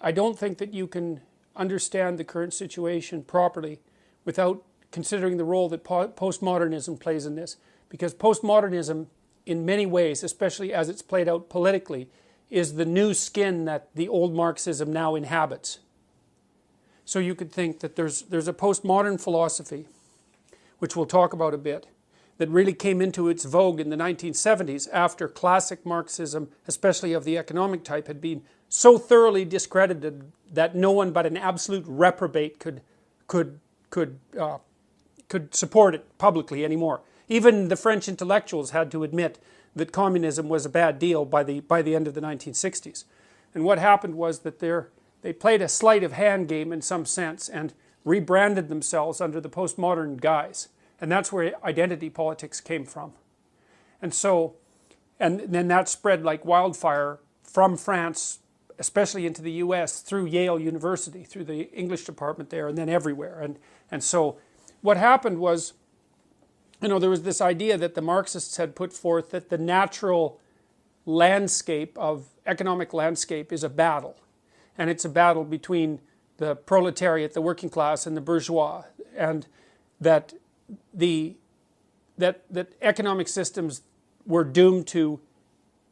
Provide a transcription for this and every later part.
I don't think that you can understand the current situation properly without considering the role that postmodernism plays in this. Because postmodernism, in many ways, especially as it's played out politically, is the new skin that the old Marxism now inhabits. So you could think that there's a postmodern philosophy, which we'll talk about a bit, that really came into its vogue in the 1970s after classic Marxism, especially of the economic type, had been so thoroughly discredited that no one but an absolute reprobate could support it publicly anymore. Even the French intellectuals had to admit that communism was a bad deal by the end of the 1960s. And what happened was that they played a sleight of hand game in some sense and rebranded themselves under the postmodern guise. And that's where identity politics came from. And so, and then that spread like wildfire from France, especially into the US, through Yale University, through the English department there, and then everywhere. And so what happened was, there was this idea that the Marxists had put forth that the natural landscape of economic landscape is a battle. And it's a battle between the proletariat, the working class, and the bourgeois. And that that economic systems were doomed to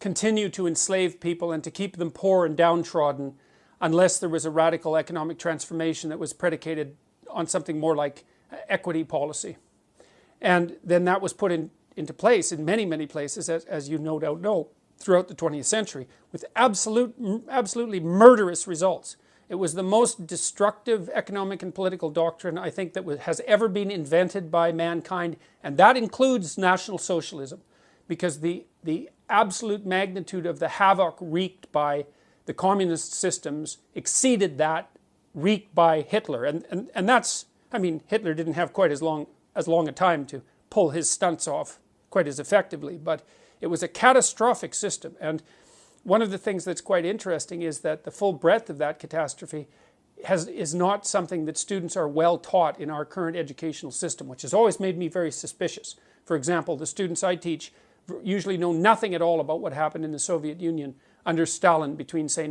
continue to enslave people and to keep them poor and downtrodden unless there was a radical economic transformation that was predicated on something more like equity policy. And then that was put into place in many, many places, as you no doubt know, throughout the 20th century, with absolutely murderous results. It was the most destructive economic and political doctrine, I think, that has ever been invented by mankind, and that includes National Socialism, because the absolute magnitude of the havoc wreaked by the communist systems exceeded that wreaked by Hitler. And that's, I mean, Hitler didn't have quite as long a time to pull his stunts off quite as effectively, but it was a catastrophic system. And one of the things that's quite interesting is that the full breadth of that catastrophe is not something that students are well taught in our current educational system, which has always made me very suspicious. For example, the students I teach usually know nothing at all about what happened in the Soviet Union under Stalin between, say,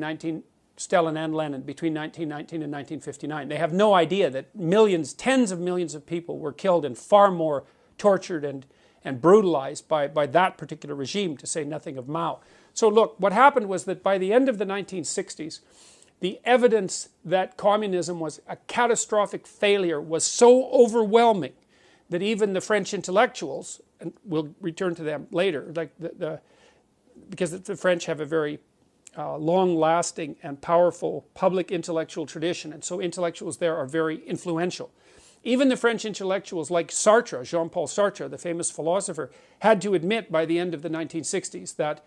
Stalin and Lenin between 1919 and 1959. They have no idea that millions, tens of millions of people were killed and far more tortured and brutalized by that particular regime, to say nothing of Mao. So look, what happened was that by the end of the 1960s, the evidence that communism was a catastrophic failure was so overwhelming that even the French intellectuals, and we'll return to them later, like because the French have a very long-lasting and powerful public intellectual tradition, and so intellectuals there are very influential. Even the French intellectuals like Sartre, Jean-Paul Sartre, the famous philosopher, had to admit by the end of the 1960s that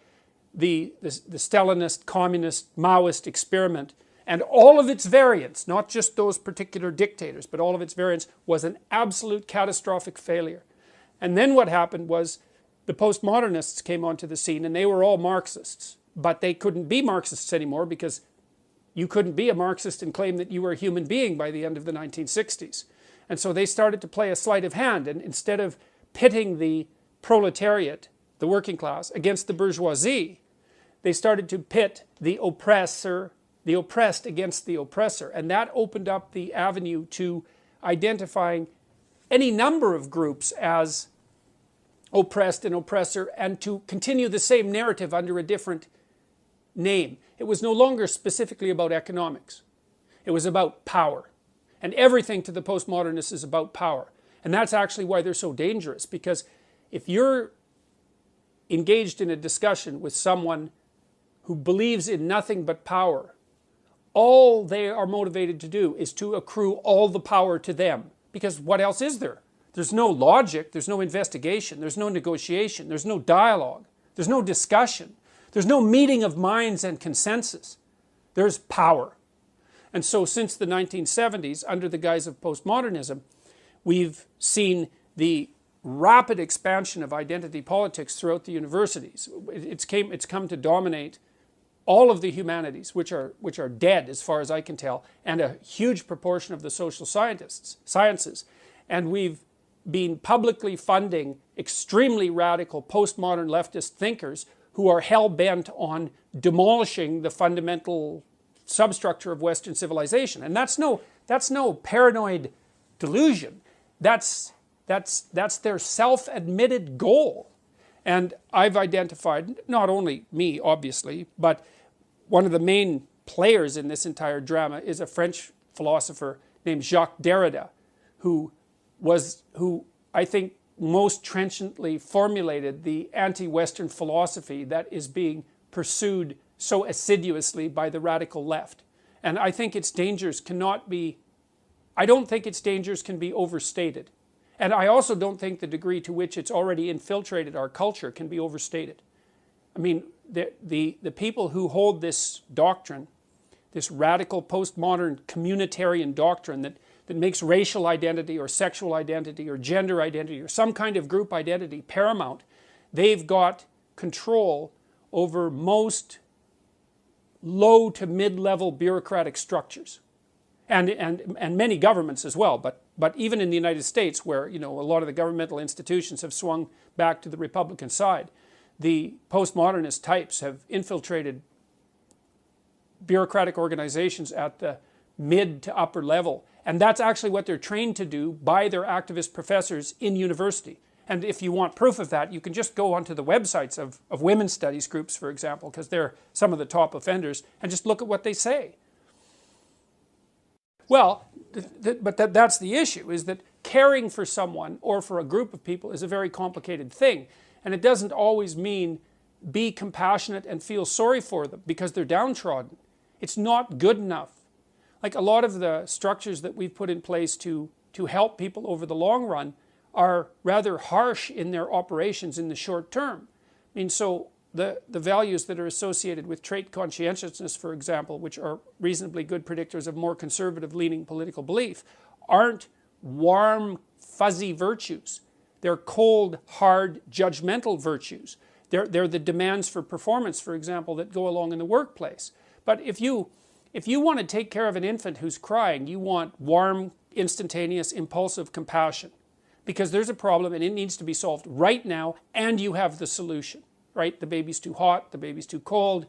the Stalinist, communist, Maoist experiment and all of its variants, not just those particular dictators, but all of its variants, was an absolute catastrophic failure. And then what happened was the postmodernists came onto the scene, and they were all Marxists, but they couldn't be Marxists anymore because you couldn't be a Marxist and claim that you were a human being by the end of the 1960s. And so they started to play a sleight of hand, and instead of pitting the proletariat, the working class, against the bourgeoisie, they started to pit the oppressed against the oppressor. And that opened up the avenue to identifying any number of groups as oppressed and oppressor, and to continue the same narrative under a different name. It was no longer specifically about economics. It was about power. And everything to the postmodernists is about power. And that's actually why they're so dangerous, because if you're engaged in a discussion with someone who believes in nothing but power, all they are motivated to do is to accrue all the power to them. Because what else is there? There's no logic, there's no investigation, there's no negotiation, there's no dialogue, there's no discussion, there's no meeting of minds and consensus. There's power. And so since the 1970s, under the guise of postmodernism, we've seen the rapid expansion of identity politics throughout the universities. It's come to dominate all of the humanities, which are dead as far as I can tell, and a huge proportion of the social sciences. And we've been publicly funding extremely radical postmodern leftist thinkers who are hell-bent on demolishing the fundamental substructure of Western civilization. And that's no paranoid delusion. That's their self-admitted goal. And I've identified, not only me obviously, but one of the main players in this entire drama is a French philosopher named Jacques Derrida, who I think most trenchantly formulated the anti-Western philosophy that is being pursued so assiduously by the radical left. And I think its dangers cannot be, I don't think its dangers can be overstated. And I also don't think the degree to which it's already infiltrated our culture can be overstated. I mean, the people who hold this doctrine, this radical postmodern communitarian doctrine that makes racial identity or sexual identity or gender identity or some kind of group identity paramount, they've got control over most low to mid-level bureaucratic structures. And many governments as well, but even in the United States, where a lot of the governmental institutions have swung back to the Republican side, the postmodernist types have infiltrated bureaucratic organizations at the mid to upper level, and that's actually what they're trained to do by their activist professors in university. And if you want proof of that, you can just go onto the websites of women's studies groups, for example, because they're some of the top offenders, and just look at what they say. Well, but that's the issue, is that caring for someone or for a group of people is a very complicated thing. And it doesn't always mean be compassionate and feel sorry for them because they're downtrodden. It's not good enough. Like a lot of the structures that we've put in place to help people over the long run are rather harsh in their operations in the short term. I mean, so the values that are associated with trait conscientiousness, for example, which are reasonably good predictors of more conservative-leaning political belief, aren't warm, fuzzy virtues. They're cold, hard, judgmental virtues. They're the demands for performance, for example, that go along in the workplace. But if you want to take care of an infant who's crying, you want warm, instantaneous, impulsive compassion. Because there's a problem and it needs to be solved right now, and you have the solution. Right? The baby's too hot, the baby's too cold,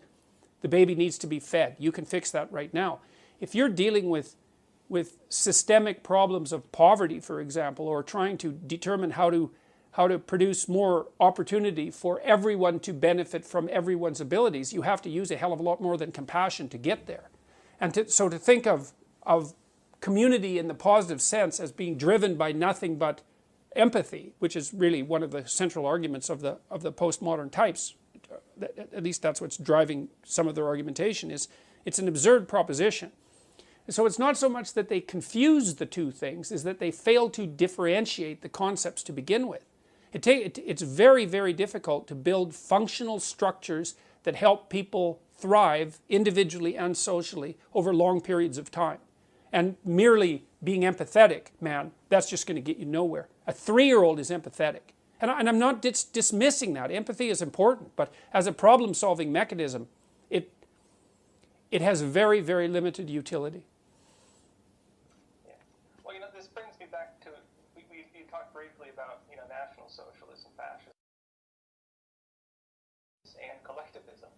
the baby needs to be fed. You can fix that right now. If you're dealing with systemic problems of poverty, for example, or trying to determine how to produce more opportunity for everyone to benefit from everyone's abilities, you have to use a hell of a lot more than compassion to get there. And so to think of community in the positive sense as being driven by nothing but empathy, which is really one of the central arguments of the postmodern types, at least that's what's driving some of their argumentation, is it's an absurd proposition. So it's not so much that they confuse the two things, is that they fail to differentiate the concepts to begin with. It's very, very difficult to build functional structures that help people thrive individually and socially over long periods of time. And merely being empathetic, man, that's just going to get you nowhere. A 3-year-old is empathetic. And I'm not dismissing that. Empathy is important, but as a problem-solving mechanism, it has very, very limited utility. Yeah. Well, this brings me back to, you talked briefly about, National Socialism, fascism, and collectivism.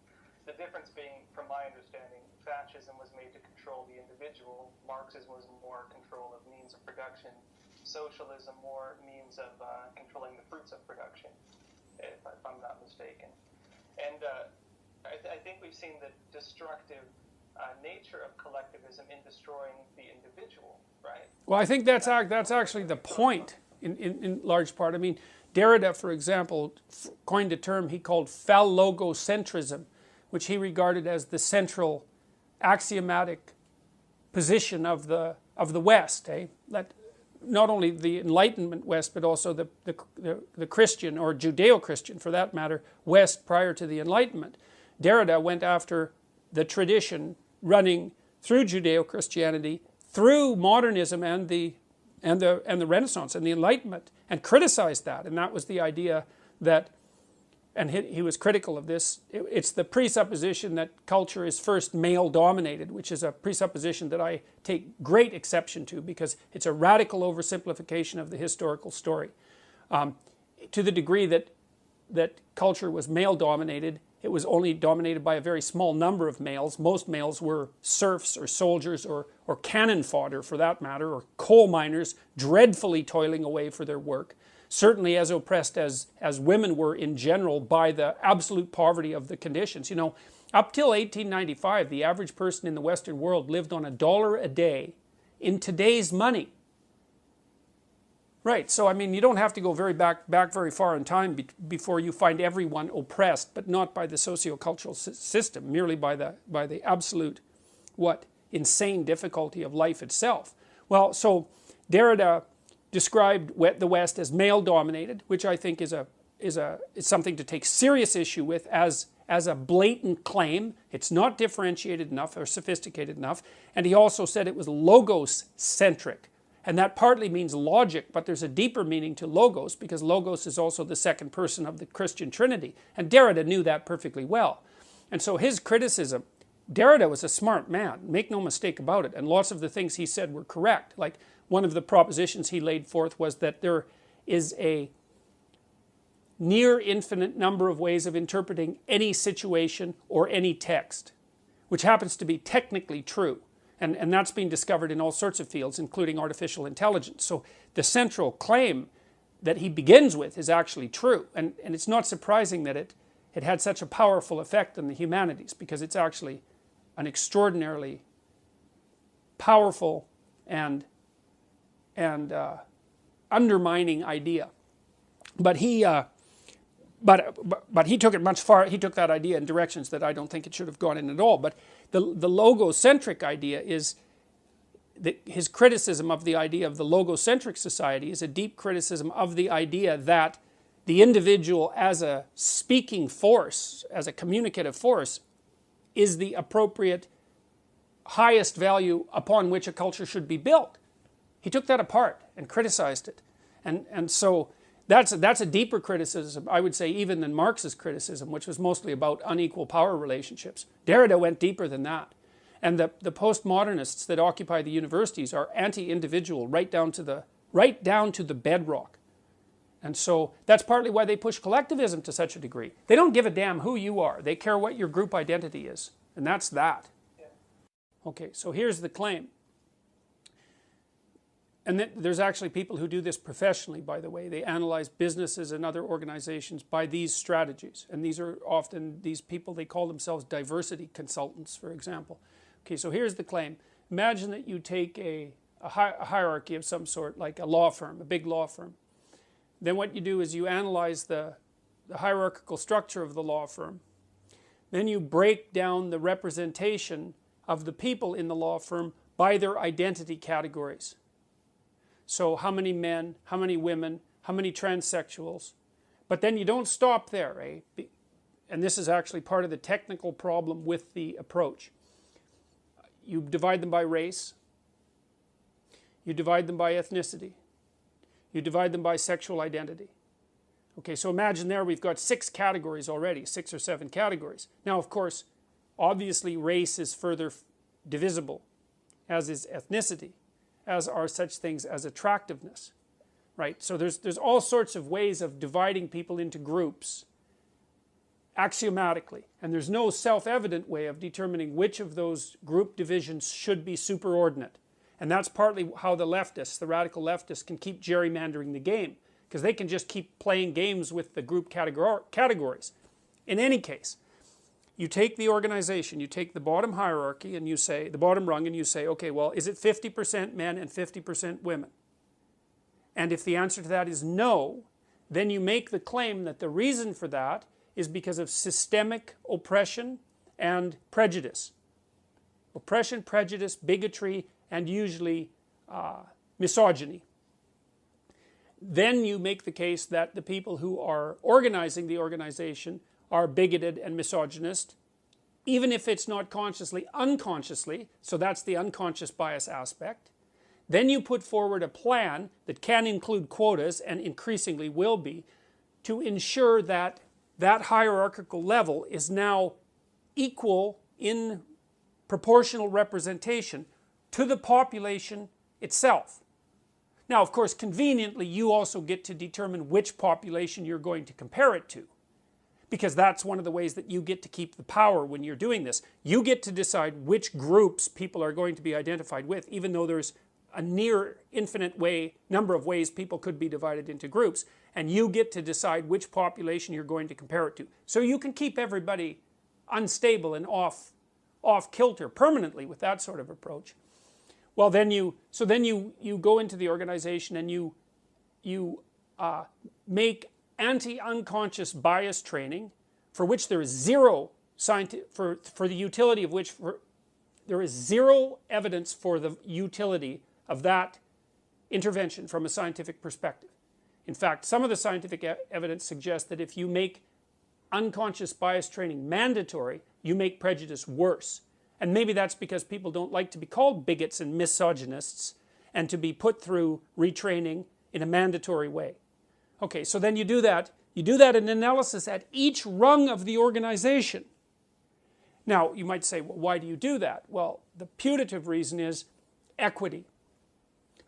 The difference being, from my understanding, fascism was made to control the individual, Marxism was more control of means of production, socialism more means of controlling the fruits of production, if I'm not mistaken. And I think we've seen the destructive nature of collectivism in destroying the individual, right? Well, I think that's actually the point in large part. I mean, Derrida, for example, coined a term he called phallogocentrism, which he regarded as the central axiomatic position of the West. That not only the Enlightenment West, but also the Christian, or Judeo-Christian for that matter, West prior to the Enlightenment. Derrida went after the tradition running through Judeo-Christianity, through modernism and the Renaissance and the Enlightenment, and criticized that. And that was the idea that, and he was critical of this, it's the presupposition that culture is first male-dominated, which is a presupposition that I take great exception to because it's a radical oversimplification of the historical story. To the degree that culture was male-dominated, it was only dominated by a very small number of males. Most males were serfs or soldiers or cannon fodder for that matter, or coal miners dreadfully toiling away for their work. Certainly as oppressed as women were in general by the absolute poverty of the conditions. You know, up till 1895, the average person in the Western world lived on $1 a day in today's money. Right, so I mean, you don't have to go back very far in time before you find everyone oppressed, but not by the socio-cultural system, merely by the absolute, insane difficulty of life itself. Well, so Derrida described the West as male-dominated, which I think is something to take serious issue with as a blatant claim. It's not differentiated enough or sophisticated enough, and he also said it was logos-centric. And that partly means logic, but there's a deeper meaning to logos, because logos is also the second person of the Christian Trinity. And Derrida knew that perfectly well. And so his criticism, Derrida was a smart man, make no mistake about it, and lots of the things he said were correct. Like one of the propositions he laid forth was that there is a near infinite number of ways of interpreting any situation or any text, which happens to be technically true. And that's been discovered in all sorts of fields, including artificial intelligence. So the central claim that he begins with is actually true. And it's not surprising that it had such a powerful effect on the humanities, because it's actually an extraordinarily powerful and undermining idea. But he took it much far. He took that idea in directions that I don't think it should have gone in at all. But the logocentric idea is his criticism of the idea of the logocentric society is a deep criticism of the idea that the individual as a speaking force, as a communicative force, is the appropriate highest value upon which a culture should be built. He took that apart and criticized it. And so that's a deeper criticism, I would say, even than Marx's criticism, which was mostly about unequal power relationships. Derrida went deeper than that. And the postmodernists that occupy the universities are anti-individual right down to the bedrock. And so that's partly why they push collectivism to such a degree. They don't give a damn who you are. They care what your group identity is. And that's that. Okay, so here's the claim. And there's actually people who do this professionally, by the way. They analyze businesses and other organizations by these strategies. And these are often these people, they call themselves diversity consultants, for example. Okay, so here's the claim. Imagine that you take a hierarchy of some sort, like a law firm, a big law firm. Then what you do is you analyze the hierarchical structure of the law firm. Then you break down the representation of the people in the law firm by their identity categories. So how many men, how many women, how many transsexuals. But then you don't stop there, eh? And this is actually part of the technical problem with the approach. You divide them by race. You divide them by ethnicity. You divide them by sexual identity. Okay, so imagine there we've got 6 categories already, 6 or 7 categories. Now, of course, obviously race is further divisible, as is ethnicity, as are such things as attractiveness, right? So there's all sorts of ways of dividing people into groups axiomatically, and there's no self-evident way of determining which of those group divisions should be superordinate. And that's partly how the leftists, the radical leftists, can keep gerrymandering the game, because they can just keep playing games with the group categories. In any case, you take the organization, you take the bottom hierarchy and you say, the bottom rung, and you say, okay, well, is it 50% men and 50% women? And if the answer to that is no, then you make the claim that the reason for that is because of systemic oppression and prejudice. Oppression, prejudice, bigotry, and usually misogyny. Then you make the case that the people who are organizing the organization are bigoted and misogynist, even if it's not consciously, unconsciously, so that's the unconscious bias aspect. Then you put forward a plan that can include quotas, and increasingly will be, to ensure that that hierarchical level is now equal in proportional representation to the population itself. Now, of course, conveniently, you also get to determine which population you're going to compare it to. because that's one of the ways that you get to keep the power when you're doing this. You get to decide which groups people are going to be identified with, even though there's a near infinite number of ways people could be divided into groups, and you get to decide which population you're going to compare it to. So you can keep everybody unstable and off kilter permanently with that sort of approach. Well, then you go into the organization and you make anti-unconscious bias training, for which there is zero for the utility of which there is zero evidence for the utility of that intervention from a scientific perspective. In fact, some of the scientific evidence suggests that if you make unconscious bias training mandatory, you make prejudice worse. And maybe that's because people don't like to be called bigots and misogynists and to be put through retraining in a mandatory way. Okay, so then you do that in analysis at each rung of the organization. Now, you might say, well, why do you do that? Well, the putative reason is equity.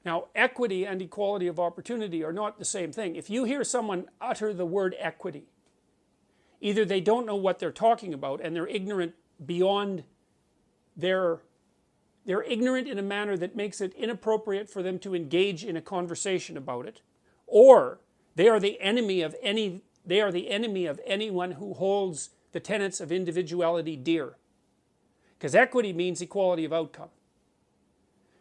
Now, equity and equality of opportunity are not the same thing. If you hear someone utter the word equity, either they don't know what they're talking about and they're ignorant beyond they're ignorant in a manner that makes it inappropriate for them to engage in a conversation about it, or they are the enemy of anyone who holds the tenets of individuality dear. Because equity means equality of outcome.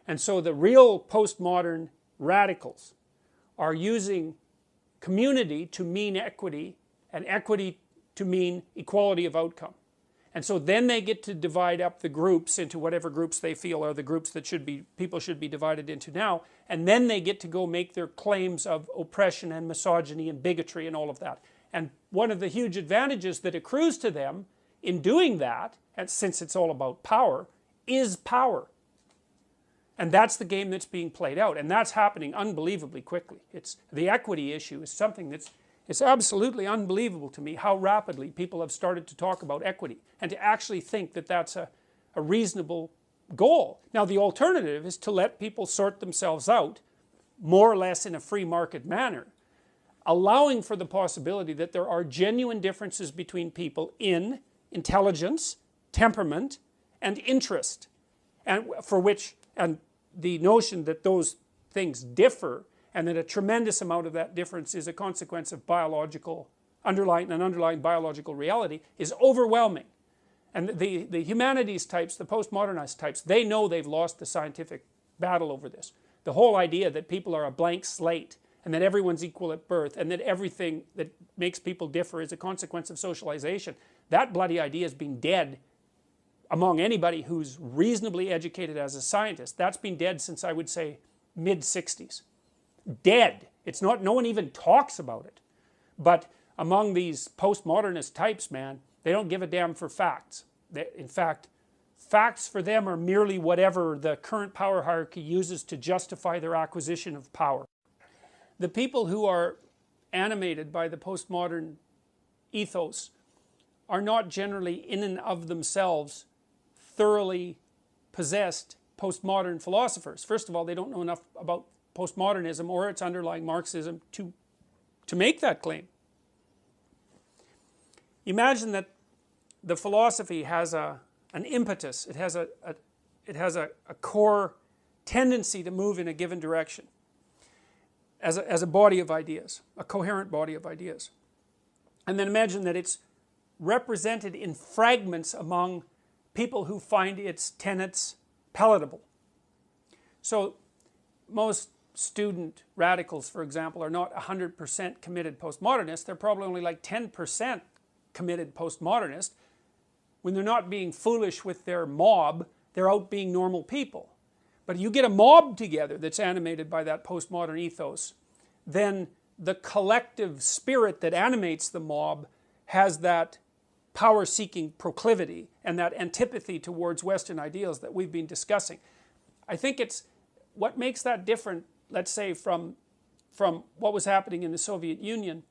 And so the real postmodern radicals are using community to mean equity and equity to mean equality of outcome. And so then they get to divide up the groups into whatever groups they feel are the groups that people should be divided into now. And then they get to go make their claims of oppression and misogyny and bigotry and all of that. And one of the huge advantages that accrues to them in doing that, and since it's all about power, is power. And that's the game that's being played out. And that's happening unbelievably quickly. The equity issue is something it's absolutely unbelievable to me how rapidly people have started to talk about equity and to actually think that that's a reasonable goal. Now, the alternative is to let people sort themselves out more or less in a free market manner, allowing for the possibility that there are genuine differences between people in intelligence, temperament, and interest, and the notion that those things differ and that a tremendous amount of that difference is a consequence of underlying biological reality is overwhelming. And the humanities types, the postmodernist types, they know they've lost the scientific battle over this. The whole idea that people are a blank slate and that everyone's equal at birth and that everything that makes people differ is a consequence of socialization, that bloody idea has been dead among anybody who's reasonably educated as a scientist. That's been dead since, I would say, mid-60s. Dead. It's not, no one even talks about it. But among these postmodernist types, man, they don't give a damn for facts. In fact, facts for them are merely whatever the current power hierarchy uses to justify their acquisition of power. The people who are animated by the postmodern ethos are not generally in and of themselves thoroughly possessed postmodern philosophers. First of all, they don't know enough about postmodernism or its underlying Marxism to make that claim. Imagine that the philosophy has an impetus, it has a core tendency to move in a given direction as a body of ideas, a coherent body of ideas. And then imagine that it's represented in fragments among people who find its tenets palatable. So most student radicals, for example, are not 100% committed postmodernists. They're probably only like 10% committed postmodernist. When they're not being foolish with their mob, they're out being normal people. But you get a mob together that's animated by that postmodern ethos, then the collective spirit that animates the mob has that power-seeking proclivity and that antipathy towards Western ideals that we've been discussing. I think it's what makes that different, let's say, from what was happening in the Soviet Union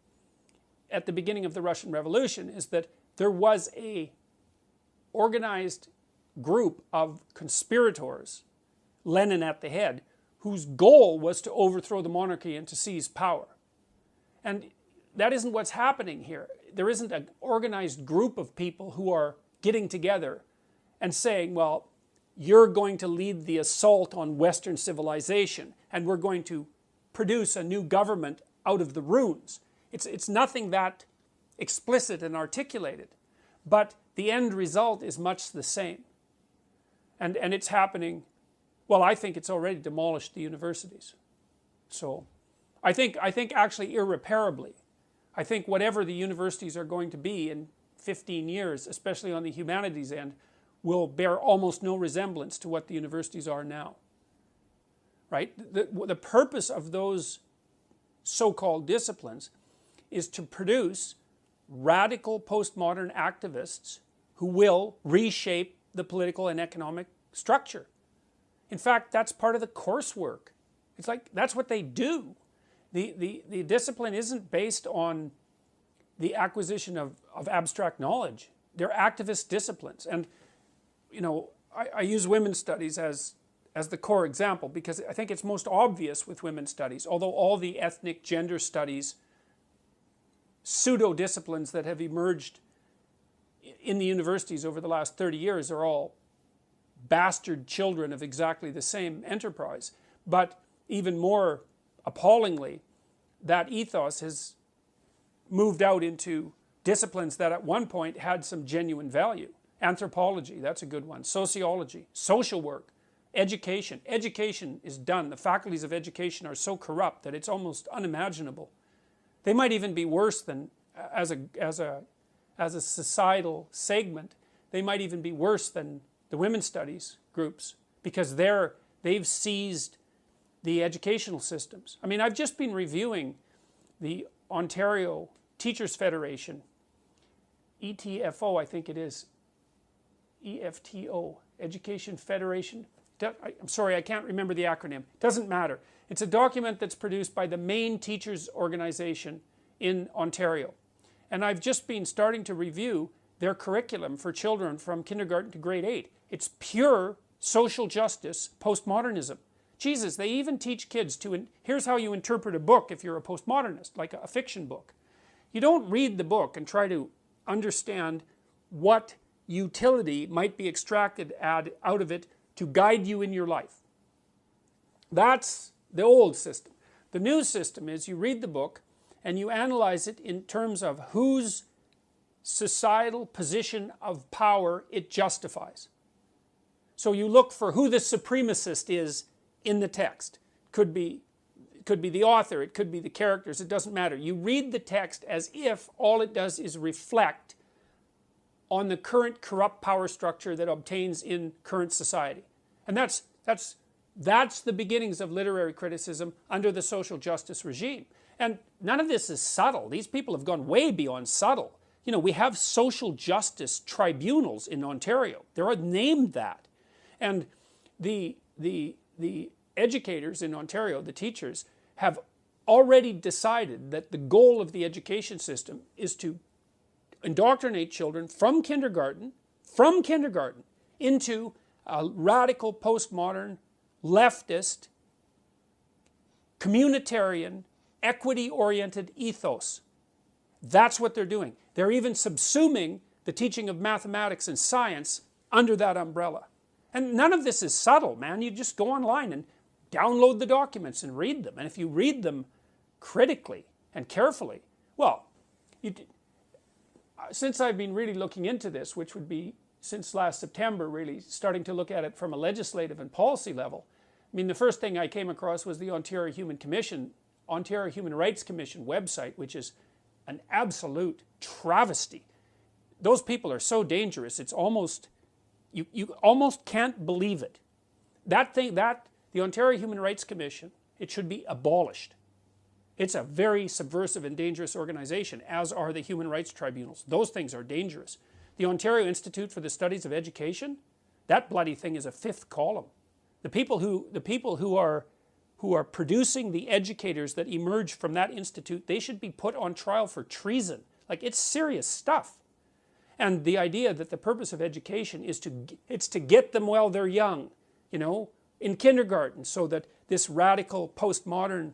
at the beginning of the Russian Revolution, is that there was a organized group of conspirators, Lenin at the head, whose goal was to overthrow the monarchy and to seize power. And that isn't what's happening here. There isn't an organized group of people who are getting together and saying, well, you're going to lead the assault on Western civilization and we're going to produce a new government out of the ruins. It's nothing that explicit and articulated, but the end result is much the same. And it's happening, well, I think it's already demolished the universities. So I think actually irreparably. I think whatever the universities are going to be in 15 years, especially on the humanities end, will bear almost no resemblance to what the universities are now. Right? The purpose of those so-called disciplines is to produce radical postmodern activists who will reshape the political and economic structure. In fact, that's part of the coursework. It's like, that's what they do. The discipline isn't based on the acquisition of abstract knowledge. They're activist disciplines. And, you know, I use women's studies as the core example because I think it's most obvious with women's studies, although all the ethnic gender studies, pseudo-disciplines that have emerged in the universities over the last 30 years are all bastard children of exactly the same enterprise. But even more appallingly, that ethos has moved out into disciplines that at one point had some genuine value. Anthropology, that's a good one. Sociology, social work, education. Education is done. The faculties of education are so corrupt that it's almost unimaginable. They might even be worse than, as a societal segment, they might even be worse than the women's studies groups because they've seized the educational systems. I mean, I've just been reviewing the Ontario Teachers Federation, ETFO, I think it is, EFTO, Education Federation. I'm sorry, I can't remember the acronym. Doesn't matter. It's a document that's produced by the main teachers organization in Ontario. And I've just been starting to review their curriculum for children from kindergarten to grade 8. It's pure social justice postmodernism. Jesus, they even teach kids to, here's how you interpret a book if you're a postmodernist, like a fiction book. You don't read the book and try to understand what utility might be extracted out of it to guide you in your life. That's the old system. The new system is you read the book and you analyze it in terms of whose societal position of power it justifies. So you look for who the supremacist is in the text. It could be the author, it could be the characters, it doesn't matter. You read the text as if all it does is reflect on the current corrupt power structure that obtains in current society. And that's the beginnings of literary criticism under the social justice regime. And none of this is subtle. These people have gone way beyond subtle. You know, we have social justice tribunals in Ontario. They're named that. And the educators in Ontario, the teachers, have already decided that the goal of the education system is to indoctrinate children from kindergarten into a radical postmodern, leftist, communitarian, equity-oriented ethos. That's what they're doing. They're even subsuming the teaching of mathematics and science under that umbrella. And none of this is subtle, man. You just go online and download the documents and read them. And if you read them critically and carefully, well, since I've been really looking into this, which would be since last September, really starting to look at it from a legislative and policy level, I mean, the first thing I came across was the Ontario Human Rights Commission website, which is an absolute travesty. Those people are so dangerous, it's almost, you almost can't believe it. The Ontario Human Rights Commission, it should be abolished. It's a very subversive and dangerous organization, as are the human rights tribunals. Those things are dangerous. The Ontario Institute for the Studies of Education, that bloody thing is a fifth column. The people who are producing the educators that emerge from that institute, they should be put on trial for treason. Like, it's serious stuff. And the idea that the purpose of education is to get them while they're young, you know, in kindergarten, so that this radical postmodern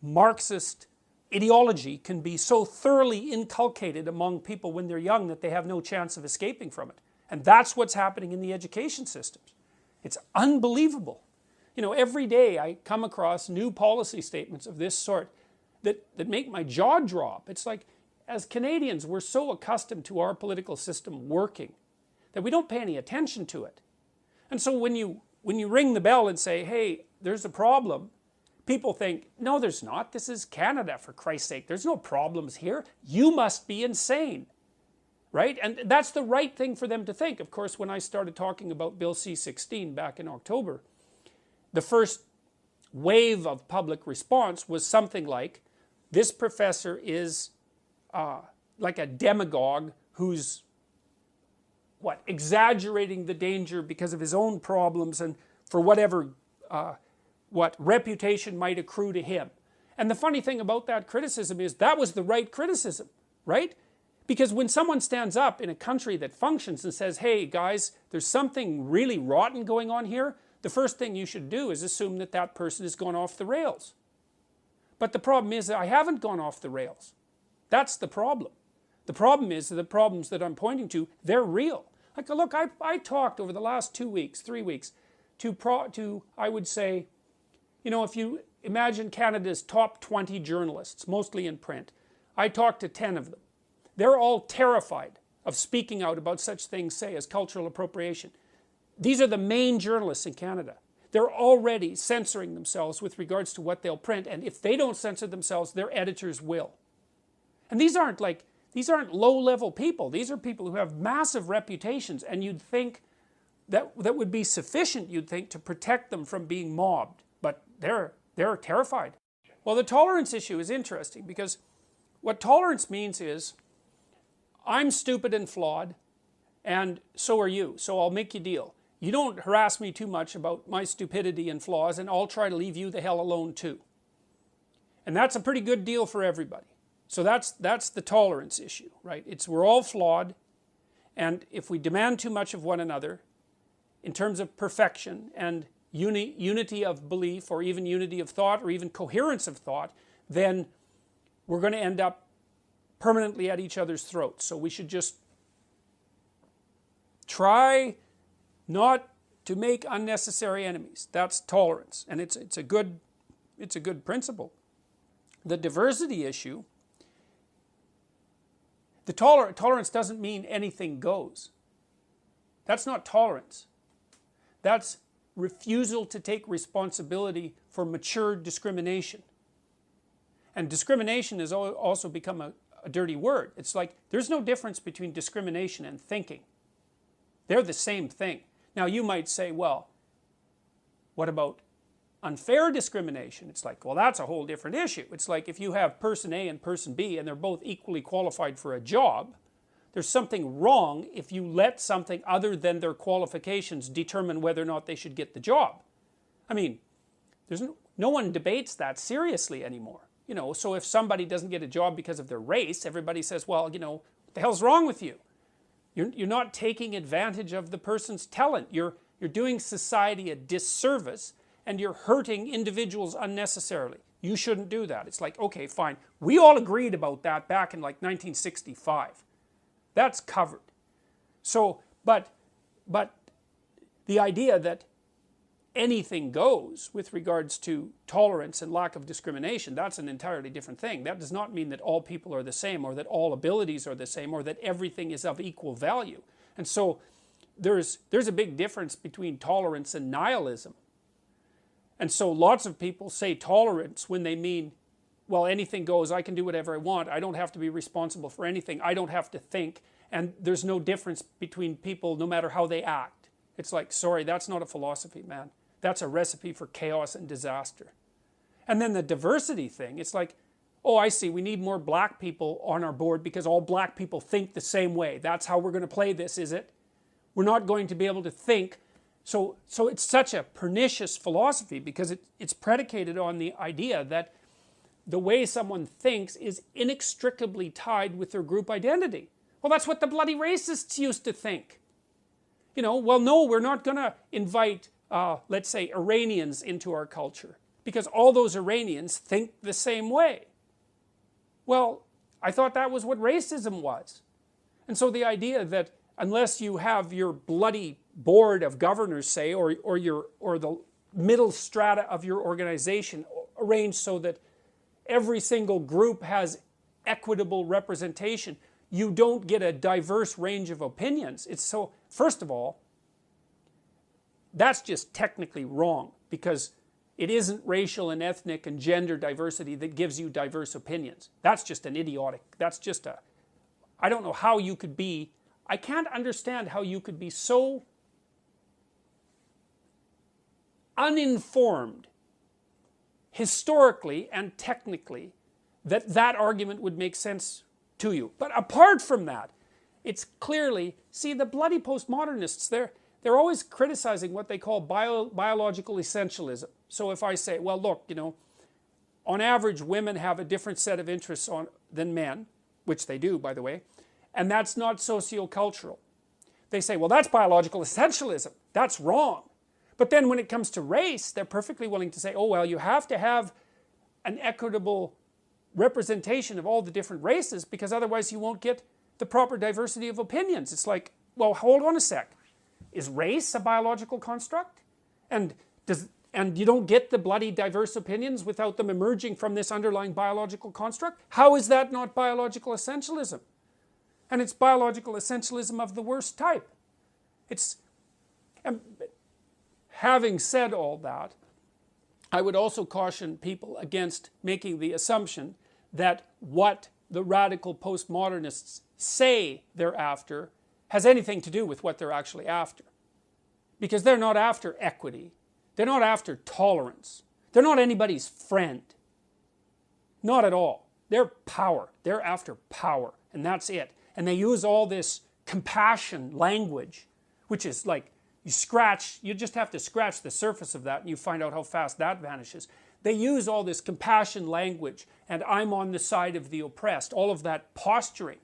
Marxist ideology can be so thoroughly inculcated among people when they're young that they have no chance of escaping from it. And that's what's happening in the education systems. It's unbelievable. You know, every day I come across new policy statements of this sort that make my jaw drop. It's like, as Canadians, we're so accustomed to our political system working that we don't pay any attention to it. And so when you ring the bell and say, hey, there's a problem, people think, no, there's not. This is Canada, for Christ's sake. There's no problems here. You must be insane. Right? And that's the right thing for them to think. Of course, when I started talking about Bill C-16 back in October, the first wave of public response was something like, this professor is like a demagogue who's, exaggerating the danger because of his own problems and for whatever, reputation might accrue to him. And the funny thing about that criticism is that was the right criticism, right? Because when someone stands up in a country that functions and says, hey guys, there's something really rotten going on here, the first thing you should do is assume that that person has gone off the rails. But the problem is that I haven't gone off the rails. That's the problem. The problem is that the problems that I'm pointing to, they're real. Like, look, I talked over the last 2 weeks, 3 weeks, to I would say, you know, if you imagine Canada's top 20 journalists, mostly in print, I talked to 10 of them. They're all terrified of speaking out about such things, say, as cultural appropriation. These are the main journalists in Canada. They're already censoring themselves with regards to what they'll print, and if they don't censor themselves, their editors will. And these aren't low-level people. These are people who have massive reputations, and you'd think that would be sufficient, you'd think, to protect them from being mobbed. But they're terrified. Well, the tolerance issue is interesting, because what tolerance means is, I'm stupid and flawed, and so are you, so I'll make you a deal. You don't harass me too much about my stupidity and flaws, and I'll try to leave you the hell alone too. And that's a pretty good deal for everybody. So that's the tolerance issue, right? We're all flawed, and if we demand too much of one another, in terms of perfection and unity of belief, or even unity of thought, or even coherence of thought, then we're going to end up permanently at each other's throats. So we should just try not to make unnecessary enemies. That's tolerance, and it's a good principle. The diversity issue, the tolerance doesn't mean anything goes. That's not tolerance. That's refusal to take responsibility for mature discrimination. And discrimination has also become a dirty word. It's like, there's no difference between discrimination and thinking. They're the same thing. Now you might say, well, what about unfair discrimination? It's like, well, that's a whole different issue. It's like if you have person A and person B and they're both equally qualified for a job, there's something wrong if you let something other than their qualifications determine whether or not they should get the job. I mean, no one debates that seriously anymore. You know, so if somebody doesn't get a job because of their race, everybody says, well, you know, what the hell's wrong with you? You're not taking advantage of the person's talent. You're doing society a disservice, and you're hurting individuals unnecessarily. You shouldn't do that. It's like, okay, fine. We all agreed about that back in like 1965. That's covered. So, but the idea that anything goes with regards to tolerance and lack of discrimination, that's an entirely different thing. That does not mean that all people are the same, or that all abilities are the same, or that everything is of equal value. And so there's a big difference between tolerance and nihilism. And so lots of people say tolerance when they mean, well, anything goes, I can do whatever I want, I don't have to be responsible for anything, I don't have to think, and there's no difference between people no matter how they act. It's like, sorry, that's not a philosophy, man. That's a recipe for chaos and disaster. And then the diversity thing, it's like, oh, I see, we need more black people on our board because all black people think the same way. That's how we're going to play this, is it? We're not going to be able to think. So it's such a pernicious philosophy because it's predicated on the idea that the way someone thinks is inextricably tied with their group identity. Well, that's what the bloody racists used to think. You know, well, no, we're not going to invite, let's say, Iranians into our culture because all those Iranians think the same way. Well, I thought that was what racism was. And so the idea that unless you have your bloody board of governors, say, or the middle strata of your organization arranged so that every single group has equitable representation, you don't get a diverse range of opinions. It's so, first of all, that's just technically wrong, because it isn't racial and ethnic and gender diversity that gives you diverse opinions. That's just an idiotic, that's just a, I don't know how you could be, I can't understand how you could be so uninformed historically and technically that that argument would make sense to you. But apart from that, it's clearly, see, the bloody postmodernists, they're always criticizing what they call biological essentialism. So if I say, well, look, you know, on average women have a different set of interests than men, which they do, by the way, and that's not sociocultural. They say, well, that's biological essentialism. That's wrong. But then when it comes to race, they're perfectly willing to say, oh, well, you have to have an equitable representation of all the different races, because otherwise you won't get the proper diversity of opinions. It's like, well, hold on a sec. Is race a biological construct? And you don't get the bloody diverse opinions without them emerging from this underlying biological construct? How is that not biological essentialism? And it's biological essentialism of the worst type. Having said all that, I would also caution people against making the assumption that what the radical postmodernists say they're after has anything to do with what they're actually after. Because they're not after equity. They're not after tolerance. They're not anybody's friend. Not at all. They're power. They're after power. And that's it. And they use all this compassion language, which is like, you just have to scratch the surface of that and you find out how fast that vanishes. They use all this compassion language and I'm on the side of the oppressed, all of that posturing.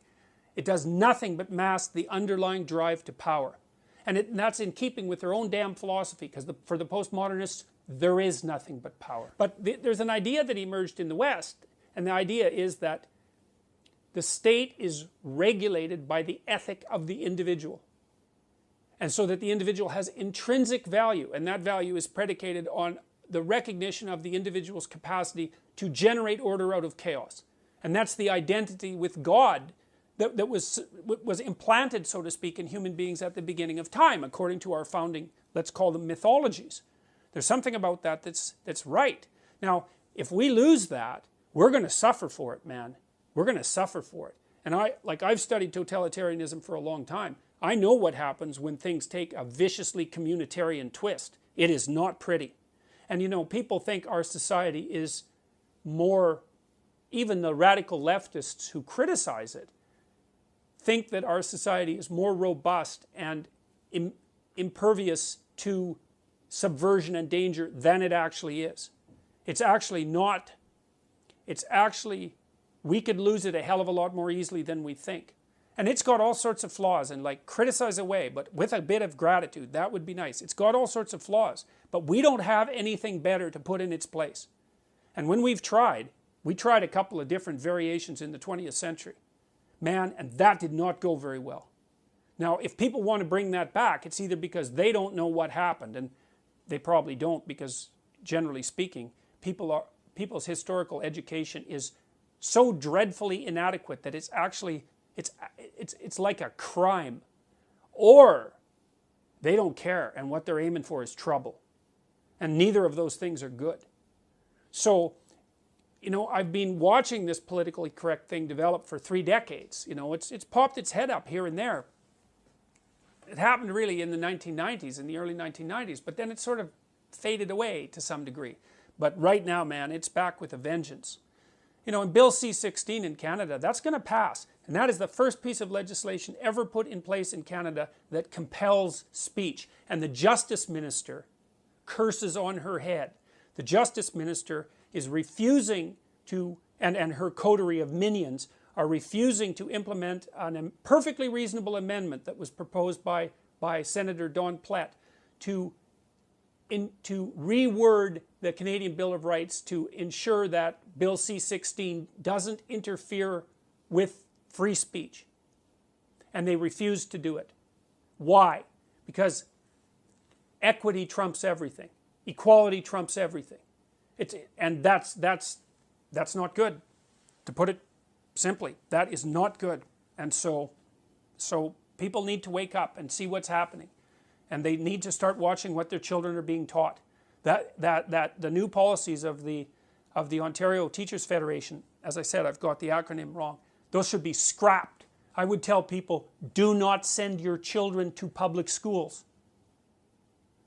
It does nothing but mask the underlying drive to power. And that's in keeping with their own damn philosophy, because for the postmodernists, there is nothing but power. But there's an idea that emerged in the West, and the idea is that the state is regulated by the ethic of the individual. And so that the individual has intrinsic value, and that value is predicated on the recognition of the individual's capacity to generate order out of chaos. And that's the identity with God that was implanted, so to speak, in human beings at the beginning of time, according to our founding, let's call them mythologies. There's something about that that's right. Now, if we lose that, we're going to suffer for it, man. We're going to suffer for it. And I've studied totalitarianism for a long time. I know what happens when things take a viciously communitarian twist. It is not pretty. And you know, people think our society is more, even the radical leftists who criticize it, think that our society is more robust and impervious to subversion and danger than it actually is. It's actually not. It's actually, we could lose it a hell of a lot more easily than we think. And it's got all sorts of flaws, and like, criticize away, but with a bit of gratitude, that would be nice. It's got all sorts of flaws, but we don't have anything better to put in its place. And when we tried a couple of different variations in the 20th century. Man, and that did not go very well. Now, if people want to bring that back, it's either because they don't know what happened, and they probably don't, because generally speaking, people's historical education is so dreadfully inadequate that it's actually, it's like a crime. Or they don't care, and what they're aiming for is trouble. And neither of those things are good. So, you know, I've been watching this politically correct thing develop for 3 decades. You know, it's popped its head up here and there. It happened really in the 1990s, in the early 1990s, but then it sort of faded away to some degree. But right now, man, it's back with a vengeance. You know, in Bill C-16 in Canada, that's going to pass. And that is the first piece of legislation ever put in place in Canada that compels speech. And the Justice Minister curses on her head. The Justice Minister is refusing to, and her coterie of minions are refusing to implement a perfectly reasonable amendment that was proposed by Senator Don Plett to to reword the Canadian Bill of Rights to ensure that Bill C-16 doesn't interfere with free speech. And they refused to do it. Why? Because equity trumps everything. Equality trumps everything. And that's not good, to put it simply. That is not good. And so people need to wake up and see what's happening. And they need to start watching what their children are being taught. That the new policies of the Ontario Teachers Federation, as I said, I've got the acronym wrong, those should be scrapped. I would tell people, do not send your children to public schools.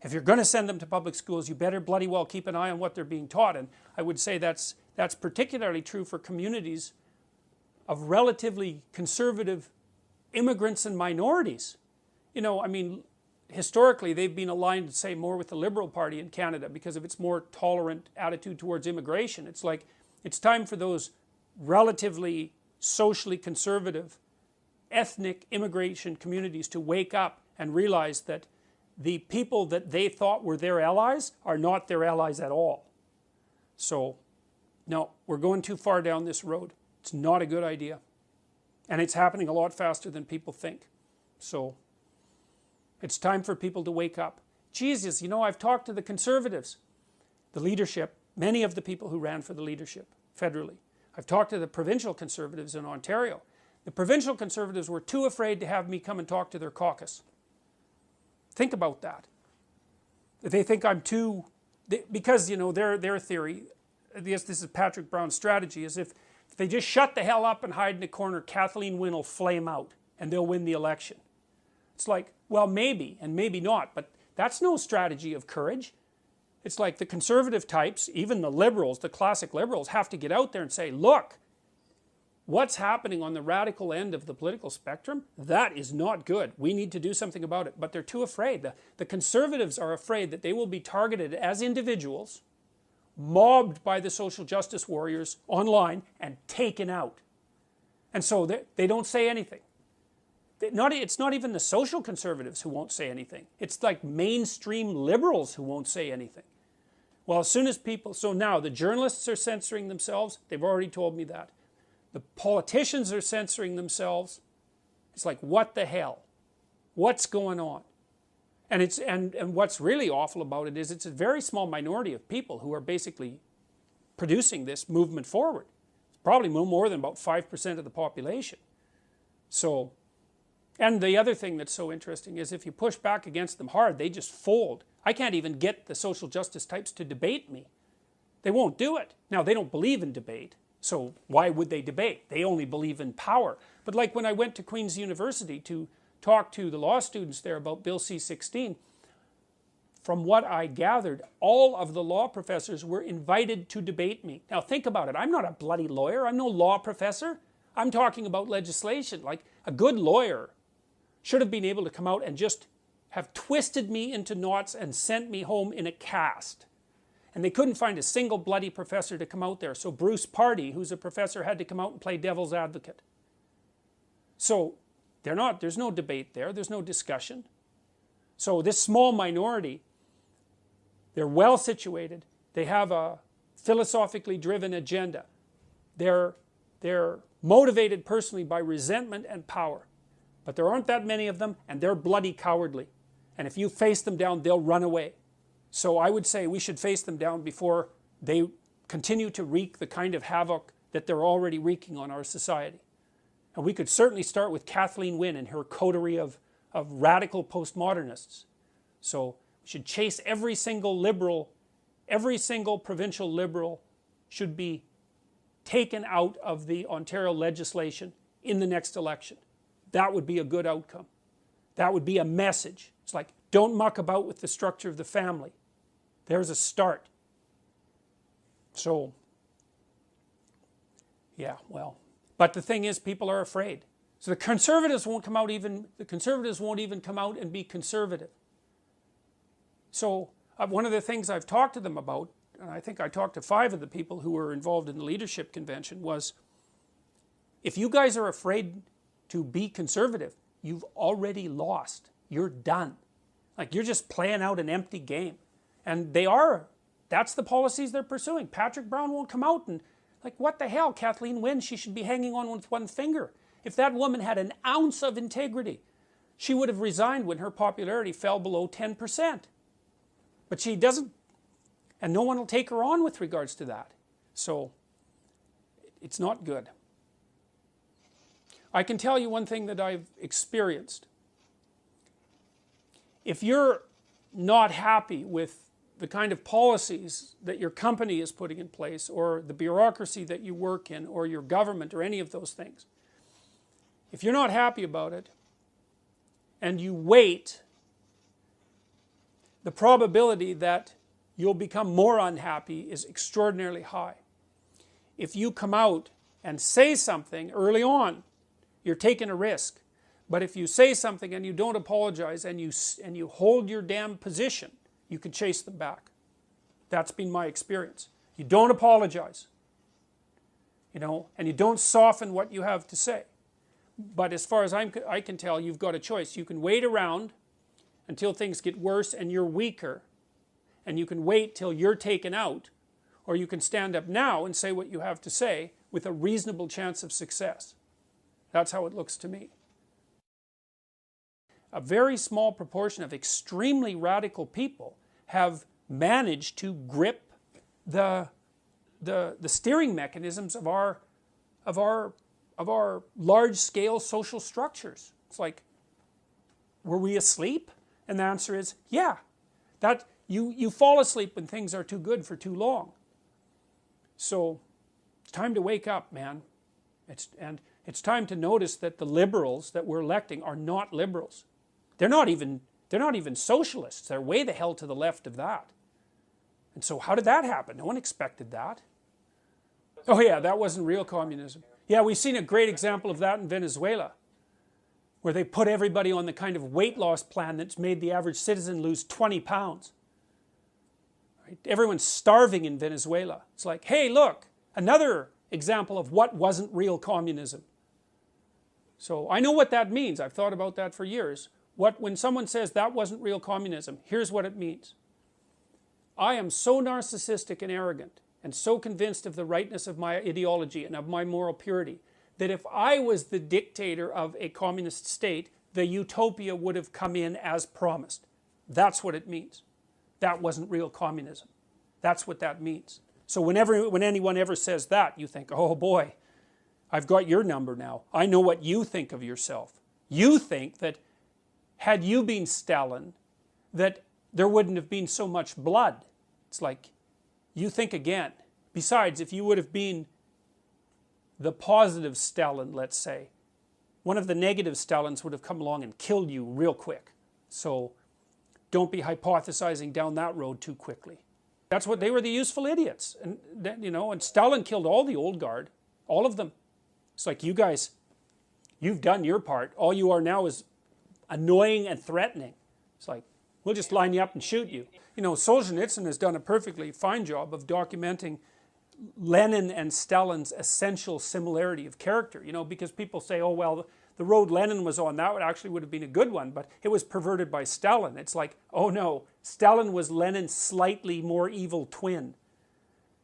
If you're going to send them to public schools, you better bloody well keep an eye on what they're being taught. And I would say that's particularly true for communities of relatively conservative immigrants and minorities. You know, I mean, historically they've been aligned, say, more with the Liberal Party in Canada because of its more tolerant attitude towards immigration. It's like, it's time for those relatively socially conservative ethnic immigration communities to wake up and realize that the people that they thought were their allies are not their allies at all. So, no, we're going too far down this road. It's not a good idea. And it's happening a lot faster than people think. So, it's time for people to wake up. Jesus, you know, I've talked to the Conservatives, the leadership, many of the people who ran for the leadership federally. I've talked to the provincial Conservatives in Ontario. The provincial Conservatives were too afraid to have me come and talk to their caucus. Think about that. They think I'm too, because, you know, their theory, yes, this is Patrick Brown's strategy, is if they just shut the hell up and hide in a corner, Kathleen Wynne will flame out and they'll win the election. It's like, well, maybe and maybe not, but that's no strategy of courage. It's like the conservative types, even the liberals, the classic liberals, have to get out there and say, look, what's happening on the radical end of the political spectrum, that is not good. We need to do something about it. But they're too afraid. The conservatives are afraid that they will be targeted as individuals, mobbed by the social justice warriors online, and taken out. And so they don't say anything. It's not even the social conservatives who won't say anything. It's like mainstream liberals who won't say anything. Well, as soon as people, so now the journalists are censoring themselves. They've already told me that. The politicians are censoring themselves. It's like, what the hell? What's going on? And and what's really awful about it is it's a very small minority of people who are basically producing this movement forward. It's probably no more than about 5% of the population. So, and the other thing that's so interesting is if you push back against them hard, they just fold. I can't even get the social justice types to debate me. They won't do it. Now, they don't believe in debate. So why would they debate? They only believe in power. But like when I went to Queen's University to talk to the law students there about Bill C-16, from what I gathered, all of the law professors were invited to debate me. Now think about it. I'm not a bloody lawyer. I'm no law professor. I'm talking about legislation. Like a good lawyer should have been able to come out and just have twisted me into knots and sent me home in a cast. And they couldn't find a single bloody professor to come out there. So Bruce Pardy, who's a professor, had to come out and play devil's advocate. So there's no debate there. There's no discussion. So this small minority, they're well situated. They have a philosophically driven agenda. They're motivated personally by resentment and power. But there aren't that many of them, and they're bloody cowardly. And if you face them down, they'll run away. So I would say we should face them down before they continue to wreak the kind of havoc that they're already wreaking on our society. And we could certainly start with Kathleen Wynne and her coterie of radical postmodernists. So we should chase every single liberal, every single provincial liberal should be taken out of the Ontario legislation in the next election. That would be a good outcome. That would be a message. It's like, don't muck about with the structure of the family. There's a start. So, yeah, well. But the thing is, people are afraid. So the conservatives won't come out even come out and be conservative. So one of the things I've talked to them about, and I think I talked to 5 of the people who were involved in the leadership convention, was if you guys are afraid to be conservative, you've already lost. You're done. Like, you're just playing out an empty game. And they are, that's the policies they're pursuing. Patrick Brown won't come out and, like, what the hell, Kathleen Wynne, she should be hanging on with one finger. If that woman had an ounce of integrity, she would have resigned when her popularity fell below 10%. But she doesn't, and no one will take her on with regards to that. So, it's not good. I can tell you one thing that I've experienced. If you're not happy with the kind of policies that your company is putting in place, or the bureaucracy that you work in, or your government, or any of those things, if you're not happy about it, and you wait, the probability that you'll become more unhappy is extraordinarily high. If you come out and say something early on, you're taking a risk. But if you say something and you don't apologize and you hold your damn position, you can chase them back. That's been my experience. You don't apologize, you know, and you don't soften what you have to say. But as far as I can tell, you've got a choice. You can wait around until things get worse and you're weaker, and you can wait till you're taken out, or you can stand up now and say what you have to say with a reasonable chance of success. That's how it looks to me. A very small proportion of extremely radical people have managed to grip the steering mechanisms of our large-scale social structures. It's like, were we asleep? And the answer is, yeah. That you fall asleep when things are too good for too long. So it's time to wake up, man. It's time to notice that the liberals that we're electing are not liberals. They're not even socialists. They're way the hell to the left of that. And so how did that happen? No one expected that. Oh yeah, that wasn't real communism. Yeah, we've seen a great example of that in Venezuela, where they put everybody on the kind of weight loss plan that's made the average citizen lose 20 pounds. Right? Everyone's starving in Venezuela. It's like, hey, look, another example of what wasn't real communism. So I know what that means. I've thought about that for years. When someone says that wasn't real communism, here's what it means. I am so narcissistic and arrogant, and so convinced of the rightness of my ideology and of my moral purity, that if I was the dictator of a communist state, the utopia would have come in as promised. That's what it means. That wasn't real communism. That's what that means. So when anyone ever says that, you think, oh boy, I've got your number now. I know what you think of yourself. You think that had you been Stalin, that there wouldn't have been so much blood. It's like, you think again. Besides, if you would have been the positive Stalin, let's say, one of the negative Stalins would have come along and killed you real quick. So don't be hypothesizing down that road too quickly. That's what they were, the useful idiots. And you know, and Stalin killed all the old guard, all of them. It's like, you guys, you've done your part. All you are now is annoying and threatening. It's like, we'll just line you up and shoot you. You know, Solzhenitsyn has done a perfectly fine job of documenting Lenin and Stalin's essential similarity of character, you know, because people say, oh well, the road Lenin was on, that would have been a good one, but it was perverted by Stalin. It's like, oh no, Stalin was Lenin's slightly more evil twin.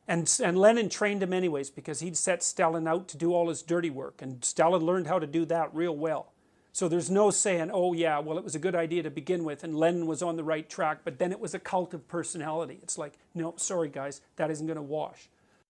And Lenin trained him anyways, because he'd set Stalin out to do all his dirty work, and Stalin learned how to do that real well. So there's no saying, oh yeah, well it was a good idea to begin with and Lenin was on the right track, but then it was a cult of personality. It's like, no, sorry guys, that isn't going to wash.